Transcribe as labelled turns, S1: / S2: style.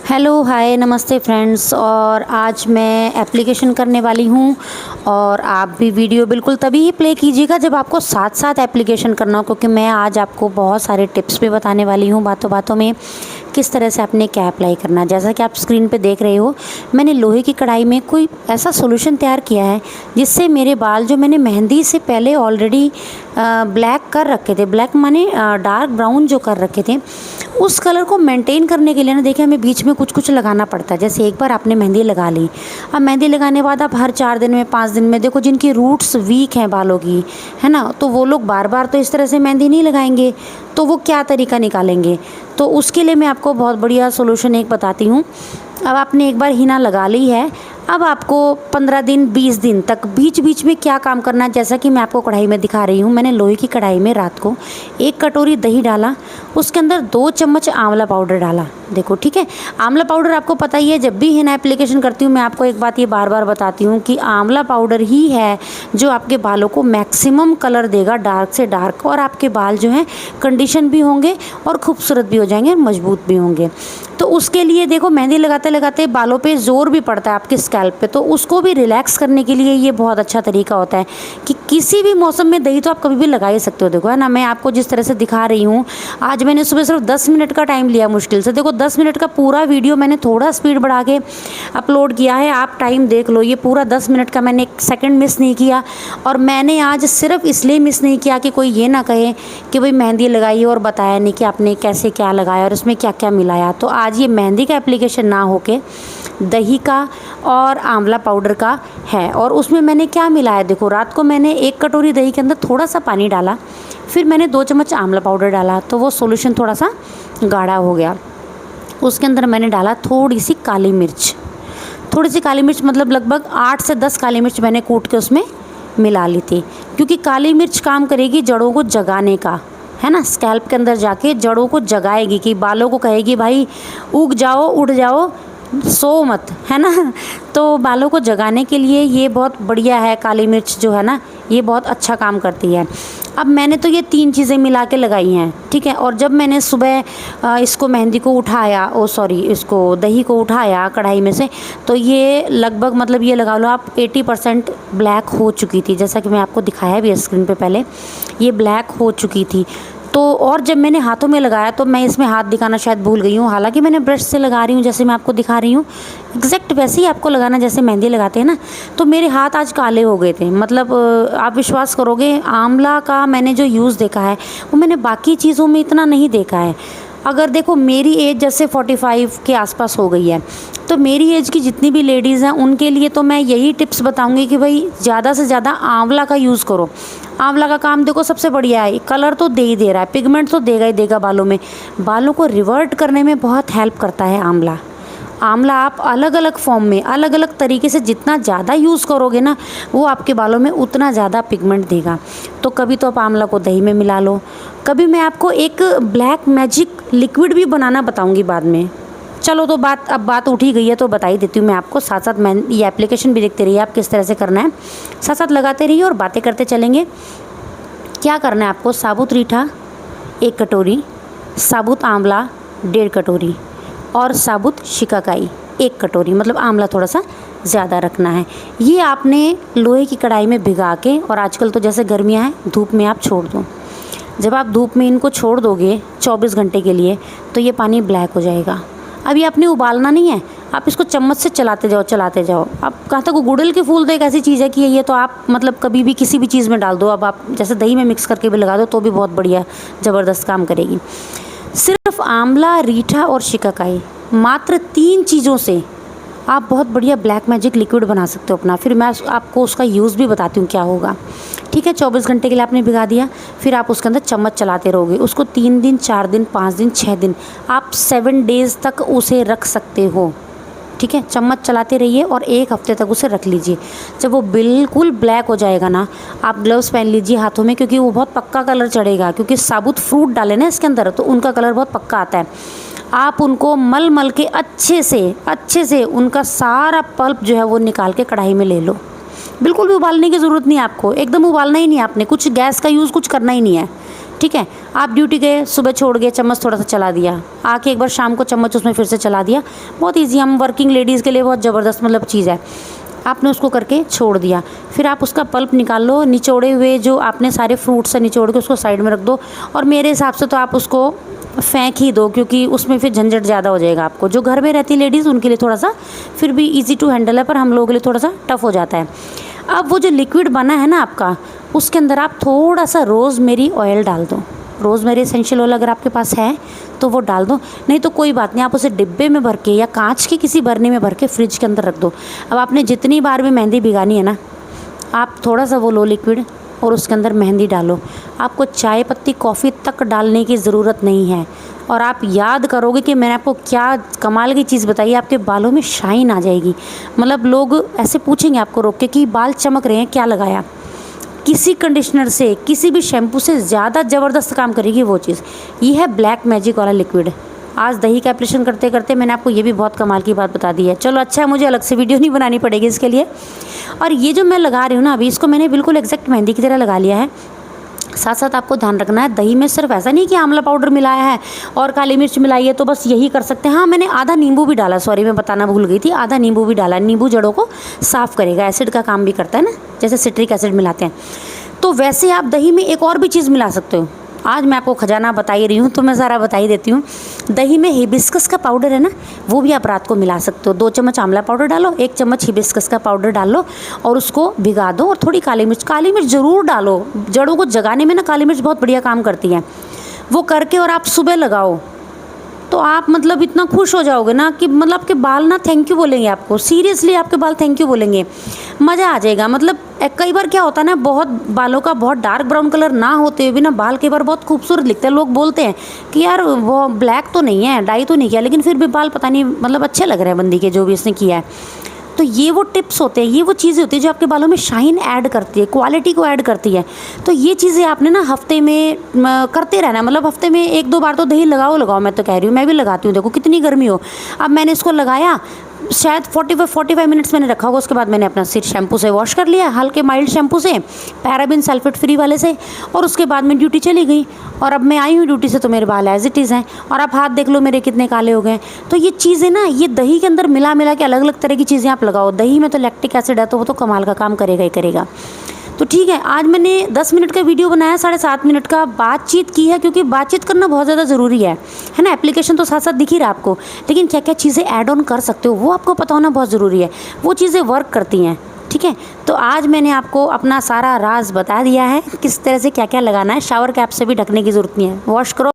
S1: Hello hi नमस्ते friends. और आज मैं एप्लीकेशन करने वाली हूँ और आप भी वीडियो बिल्कुल तभी ही प्ले कीजिएगा जब आपको साथ साथ एप्लीकेशन करना हो, क्योंकि मैं आज आपको बहुत सारे टिप्स भी बताने वाली हूँ बातों बातों में किस तरह से आपने क्या अप्लाई करना है। जैसा कि आप स्क्रीन पे देख रहे हो, मैंने लोहे की कढ़ाई में कोई ऐसा सॉल्यूशन तैयार किया है जिससे मेरे बाल जो मैंने मेहंदी से पहले ऑलरेडी ब्लैक कर रखे थे, ब्लैक माने डार्क ब्राउन जो कर रखे थे, उस कलर को मेंटेन करने के लिए ना देखिए हमें बीच में कुछ कुछ लगाना पड़ता है। जैसे एक बार आपने मेहंदी लगा ली, अब मेहंदी लगाने के बाद आप हर 4 दिन में 5 दिन में देखो, जिनकी रूट्स वीक हैं बालों की, है ना, तो वो लोग बार बार तो इस तरह से मेहंदी नहीं लगाएंगे, तो वो क्या तरीका निकालेंगे। तो उसके लिए मैं आपको बहुत बढ़िया सोल्यूशन एक बताती हूँ। अब आपने एक बार हीना लगा ली है, अब आपको 15 दिन 20 दिन तक बीच बीच में क्या काम करना है, जैसा कि मैं आपको कढ़ाई में दिखा रही हूँ। मैंने लोहे की कढ़ाई में रात को 1 कटोरी दही डाला, उसके अंदर 2 चम्मच आंवला पाउडर डाला। देखो ठीक है, आंवला पाउडर आपको पता ही है, जब भी हिना एप्लीकेशन करती हूँ मैं आपको एक बात ये बार बार बताती हूँ कि आंवला पाउडर ही है जो आपके बालों को मैक्सिमम कलर देगा, डार्क से डार्क, और आपके बाल जो हैं कंडीशन भी होंगे और खूबसूरत भी हो जाएंगे, मजबूत भी होंगे। तो उसके लिए देखो मेहंदी लगाते लगाते बालों पे ज़ोर भी पड़ता है आपके स्कैल्प पे, तो उसको भी रिलैक्स करने के लिए ये बहुत अच्छा तरीका होता है कि किसी भी मौसम में दही तो आप कभी भी लगा ही सकते हो। देखो है ना, मैं आपको जिस तरह से दिखा रही हूँ, आज मैंने सुबह सिर्फ 10 मिनट का टाइम लिया मुश्किल से। देखो 10 मिनट का पूरा वीडियो मैंने थोड़ा स्पीड बढ़ा के अपलोड किया है, आप टाइम देख लो, ये पूरा 10 मिनट का, मैंने 1 सेकंड मिस नहीं किया। और मैंने आज सिर्फ इसलिए मिस नहीं किया कि कोई ये ना कहे कि भाई मेहंदी लगाई और बताया नहीं कि आपने कैसे क्या लगाया और उसमें क्या क्या मिलाया। तो आज ये मेहंदी का एप्लीकेशन ना होके दही का और आंवला पाउडर का है। और उसमें मैंने क्या मिलाया, देखो रात को मैंने 1 कटोरी दही के अंदर थोड़ा सा पानी डाला, फिर मैंने 2 चम्मच आंवला पाउडर डाला, तो वो सॉल्यूशन थोड़ा सा गाढ़ा हो गया। उसके अंदर मैंने डाला थोड़ी सी काली मिर्च, थोड़ी सी काली मिर्च मतलब लगभग 8 से 10 काली मिर्च मैंने कूट के उसमें मिला ली थी, क्योंकि काली मिर्च काम करेगी जड़ों को जगाने का, है ना, स्कैल्प के अंदर जाके जड़ों को जगाएगी, कि बालों को कहेगी भाई उग जाओ, उड़ जाओ, सो मत, है ना। तो बालों को जगाने के लिए ये बहुत बढ़िया है, काली मिर्च जो है ना ये बहुत अच्छा काम करती है। अब मैंने तो ये 3 चीज़ें मिला के लगाई हैं, ठीक है। और जब मैंने सुबह इसको मेहंदी को उठाया, इसको दही को उठाया कढ़ाई में से, तो ये लगभग मतलब ये लगा लो आप 80% ब्लैक हो चुकी थी, जैसा कि मैं आपको दिखाया भी है स्क्रीन पे पहले, ये ब्लैक हो चुकी थी। तो और जब मैंने हाथों में लगाया तो मैं इसमें हाथ दिखाना शायद भूल गई हूँ, हालांकि मैंने ब्रश से लगा रही हूँ जैसे मैं आपको दिखा रही हूँ, एग्जैक्ट वैसे ही आपको लगाना जैसे मेहंदी लगाते हैं ना। तो मेरे हाथ आज काले हो गए थे, मतलब आप विश्वास करोगे, आंवला का मैंने जो यूज़ देखा है वो मैंने बाकी चीज़ों में इतना नहीं देखा है। अगर देखो मेरी एज जैसे 45 के आसपास हो गई है, तो मेरी एज की जितनी भी लेडीज़ हैं उनके लिए तो मैं यही टिप्स बताऊंगी कि भाई ज़्यादा से ज़्यादा आंवला का यूज़ करो। आंवला का काम देखो सबसे बढ़िया है, कलर तो दे ही दे रहा है, पिगमेंट तो देगा ही देगा बालों में, बालों को रिवर्ट करने में बहुत हेल्प करता है आंवला। आंवला आप अलग अलग फॉर्म में अलग अलग तरीके से जितना ज़्यादा यूज़ करोगे ना, वो आपके बालों में उतना ज़्यादा पिगमेंट देगा। तो कभी तो आप आंवला को दही में मिला लो, कभी मैं आपको एक ब्लैक मैजिक लिक्विड भी बनाना बताऊंगी बाद में। चलो तो अब बात उठी गई है तो बता ही देती हूँ मैं आपको, साथ साथ मैं ये एप्लीकेशन भी देखते रहिए आप किस तरह से करना है, साथ साथ लगाते रहिए और बातें करते चलेंगे। क्या करना है आपको, साबुत रीठा 1 कटोरी, साबुत आंवला 1.5 कटोरी और साबुत शिकाकाई 1 कटोरी, मतलब आंवला थोड़ा सा ज़्यादा रखना है। ये आपने लोहे की कढ़ाई में भिगा के, और आजकल तो जैसे गर्मियाँ हैं धूप में आप छोड़ दो। जब आप धूप में इनको छोड़ दोगे 24 घंटे के लिए, तो ये पानी ब्लैक हो जाएगा। अब ये आपने उबालना नहीं है, आप इसको चम्मच से चलाते जाओ चलाते जाओ। अब कहाँ तक, गुड़हल के फूल तो एक ऐसी चीज़ है कि ये तो आप मतलब कभी भी किसी भी चीज़ में डाल दो। अब आप जैसे दही में मिक्स करके भी लगा दो तो भी बहुत बढ़िया ज़बरदस्त काम करेगी। सिर्फ आंवला, रीठा और शिकाकाई, मात्र 3 चीज़ों से आप बहुत बढ़िया ब्लैक मैजिक लिक्विड बना सकते हो अपना। फिर मैं आपको उसका यूज़ भी बताती हूँ क्या होगा, ठीक है। 24 घंटे के लिए आपने भिगा दिया, फिर आप उसके अंदर चम्मच चलाते रहोगे उसको 3 दिन 4 दिन 5 दिन 6 दिन, आप 7 डेज़ तक उसे रख सकते हो, ठीक है। चम्मच चलाते रहिए और 1 हफ्ते तक उसे रख लीजिए। जब वो बिल्कुल ब्लैक हो जाएगा ना, आप ग्लव्स पहन लीजिए हाथों में, क्योंकि वो बहुत पक्का कलर चढ़ेगा, क्योंकि साबुत फ्रूट डाले ना इसके अंदर, तो उनका कलर बहुत पक्का आता है। आप उनको मल मल के अच्छे से उनका सारा पल्प जो है वो निकाल के कढ़ाई में ले लो। बिल्कुल भी उबालने की ज़रूरत नहीं है आपको, एकदम उबालना ही नहीं है आपने, कुछ गैस का यूज़ कुछ करना ही नहीं है, ठीक है। आप ड्यूटी गए, सुबह छोड़ गए, चम्मच थोड़ा सा चला दिया, आके एक बार शाम को चम्मच उसमें फिर से चला दिया। बहुत ईजी, हम वर्किंग लेडीज़ के लिए बहुत ज़बरदस्त मतलब चीज़ है। आपने उसको करके छोड़ दिया, फिर आप उसका पल्प निकाल लो, निचोड़े हुए जो आपने सारे फ्रूट्स से निचोड़ के उसको साइड में रख दो। और मेरे हिसाब से तो आप उसको फेंक ही दो, क्योंकि उसमें फिर झंझट ज़्यादा हो जाएगा आपको। जो घर में रहती लेडीज़ उनके लिए थोड़ा सा फिर भी ईजी टू हैंडल है, पर हम लोगों के लिए थोड़ा सा टफ हो जाता है। अब वो जो लिक्विड बना है ना आपका, उसके अंदर आप थोड़ा सा रोज़मेरी ऑयल डाल दो। रोज़मेरी एसेंशियल ऑयल अगर आपके पास है तो वो डाल दो, नहीं तो कोई बात नहीं, आप उसे डिब्बे में भर के या कांच के किसी बरनी में भर के फ्रिज के अंदर रख दो। अब आपने जितनी बार भी मेहंदी भिगानी है ना, आप थोड़ा सा वो लो लिक्विड और उसके अंदर मेहंदी डालो। आपको चाय पत्ती कॉफ़ी तक डालने की ज़रूरत नहीं है। और आप याद करोगे कि मैंने आपको क्या कमाल की चीज़ बताई, आपके बालों में शाइन आ जाएगी। मतलब लोग ऐसे पूछेंगे आपको रोक के कि बाल चमक रहे हैं, क्या लगाया। किसी कंडीशनर से, किसी भी शैम्पू से ज़्यादा ज़बरदस्त काम करेगी वो चीज़। ये है ब्लैक मैजिक वाला लिक्विड। आज दही का एप्लीकेशन करते करते मैंने आपको ये भी बहुत कमाल की बात बता दी है। चलो अच्छा है, मुझे अलग से वीडियो नहीं बनानी पड़ेगी इसके लिए। और ये जो मैं लगा रही हूँ ना अभी, इसको मैंने बिल्कुल एग्जैक्ट मेहंदी की तरह लगा लिया है। साथ साथ आपको ध्यान रखना है, दही में सिर्फ ऐसा नहीं कि आंवला पाउडर मिलाया है और काली मिर्च मिलाई है तो बस यही कर सकते हैं। हाँ, मैंने आधा नींबू भी डाला, सॉरी मैं बताना भूल गई थी, आधा नींबू भी डाला। नींबू जड़ों को साफ़ करेगा, एसिड का काम भी करता है ना, जैसे सिट्रिक एसिड मिलाते हैं। तो वैसे आप दही में एक और भी चीज़ मिला सकते हो। आज मैं आपको खजाना बता ही रही हूँ तो मैं सारा बता ही देती हूँ। दही में हिबिस्कस का पाउडर है ना, वो भी आप रात को मिला सकते हो। 2 चम्मच आंवला पाउडर डालो, 1 चम्मच हिबिस्कस का पाउडर डाल लो और उसको भिगा दो। और थोड़ी काली मिर्च ज़रूर डालो। जड़ों को जगाने में ना काली मिर्च बहुत बढ़िया काम करती है। वो करके और आप सुबह लगाओ तो आप मतलब इतना खुश हो जाओगे ना कि मतलब आपके बाल ना थैंक यू बोलेंगे आपको। सीरियसली आपके बाल थैंक यू बोलेंगे, मज़ा आ जाएगा। मतलब कई बार क्या होता है ना, बहुत बालों का बहुत डार्क ब्राउन कलर ना होते हुए भी ना बाल कई बार बहुत खूबसूरत दिखते हैं। लोग बोलते हैं कि यार वो ब्लैक तो नहीं है, डाई तो नहीं किया, लेकिन फिर भी बाल पता नहीं मतलब अच्छे लग रहे हैं बंदी के, जो भी इसने किया है। तो ये वो टिप्स होते हैं, ये वो चीज़ें होती है जो आपके बालों में शाइन ऐड करती है, क्वालिटी को ऐड करती है। तो ये चीज़ें आपने ना हफ्ते में करते रहना, मतलब हफ्ते में 1-2 बार तो दही लगाओ। मैं तो कह रही हूँ, मैं भी लगाती हूँ, देखो कितनी गर्मी हो। अब मैंने इसको लगाया, शायद 45 मिनट्स मैंने रखा होगा। उसके बाद मैंने अपना सिर शैम्पू से वॉश कर लिया, हल्के माइल्ड शैम्पू से, पैराबिन सल्फेट फ्री वाले से। और उसके बाद मैं ड्यूटी चली गई और अब मैं आई हूँ ड्यूटी से तो मेरे बाल एज इट इज़ हैं। और आप हाथ देख लो मेरे कितने काले हो गए। तो ये चीज़ें ना, ये दही के अंदर मिला के अलग अलग तरह की चीज़ें आप लगाओ। दही में तो लैक्टिक एसिड है तो वो तो कमाल का काम करेगा ही करेगा। तो ठीक है, आज मैंने 10 मिनट का वीडियो बनाया, 7.5 मिनट का बातचीत की है, क्योंकि बातचीत करना बहुत ज़्यादा ज़रूरी है ना। एप्लीकेशन तो साथ साथ दिख ही रहा आपको, लेकिन क्या क्या चीज़ें ऐड ऑन कर सकते हो वो आपको पता होना बहुत ज़रूरी है। वो चीज़ें वर्क करती हैं, ठीक है। तो आज मैंने आपको अपना सारा राज बता दिया है, किस तरह से क्या क्या लगाना है। शावर कैप से भी ढकने की ज़रूरत नहीं है, वॉश करो।